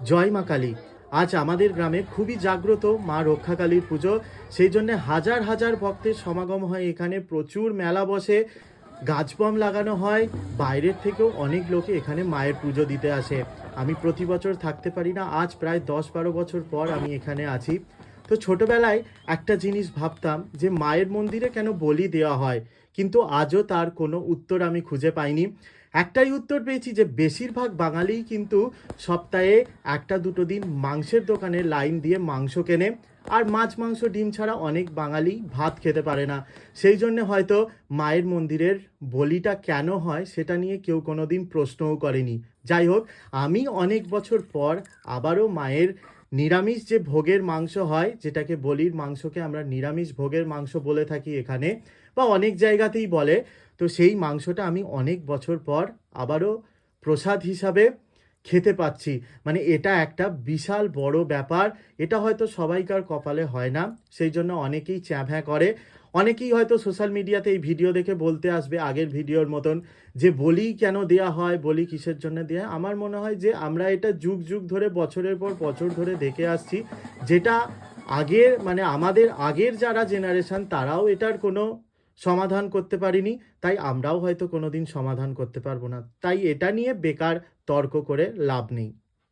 জয় মা কালী। আজ আমাদের গ্রামে খুবই জাগ্রত মা রক্ষাকালীর পুজো। সেই জন্য হাজার হাজার ভক্তের সমাগম হয় এখানে, প্রচুর মেলা বসে, গাছবম লাগানো হয়। বাইরের থেকেও অনেক লোকে এখানে মায়ের পুজো দিতে আসে। আমি প্রতি বছর থাকতে পারি না, আজ প্রায় 10-12 বছর পর আমি এখানে আছি। তো ছোটবেলায় একটা জিনিস ভাবতাম যে মায়ের মন্দিরে কেন বলি দেওয়া হয়, কিন্তু আজও তার কোনো উত্তর আমি খুঁজে পাইনি। একটাই উত্তর পেয়েছি যে বেশিরভাগ বাঙালিই কিন্তু সপ্তাহে একটা দুটো দিন মাংসের দোকানে লাইন দিয়ে মাংস কেনে, আর মাছ মাংস ডিম ছাড়া অনেক বাঙালি ভাত খেতে পারে না। সেই জন্য হয়তো মায়ের মন্দিরের বলিটা কেন হয় সেটা নিয়ে কেউ কোনো দিন প্রশ্নও করেনি। যাই হোক, আমি অনেক বছর পর আবারও মায়ের নিরামিষ যে ভোগের মাংস হয়, যেটাকে বলির মাংসকে আমরা নিরামিষ ভোগের মাংস বলে থাকি এখানে, বা অনেক জায়গাতেই বলে, তো সেই মাংসটা আমি অনেক বছর পর আবারও প্রসাদ হিসাবে খেতে পাচ্ছি। মানে এটা একটা বিশাল বড় ব্যাপার। এটা হয়তো সবাইকার কপালে হয় না, সেই জন্য অনেকেই চ্যাঁভ্যাঁ করে। অনেকেই হয়তো সোশ্যাল মিডিয়াতে এই ভিডিও দেখে বলতে আসবে আগের ভিডিওর মতন যে বলি কেন দেয়া হয়, বলি কিসের জন্য দেয়া হয়। আমার মনে হয় যে আমরা এটা যুগ যুগ ধরে, বছরের পর বছর ধরে দেখে আসছি, যেটা আগের মানে আমাদের আগের যারা জেনারেশন তারাও এটার কোনো সমাধান করতে পারিনি, তাই আমরাও হয়তো কোনো দিন সমাধান করতে পারবো না। তাই এটা নিয়ে বেকার তর্ক করে লাভ নেই।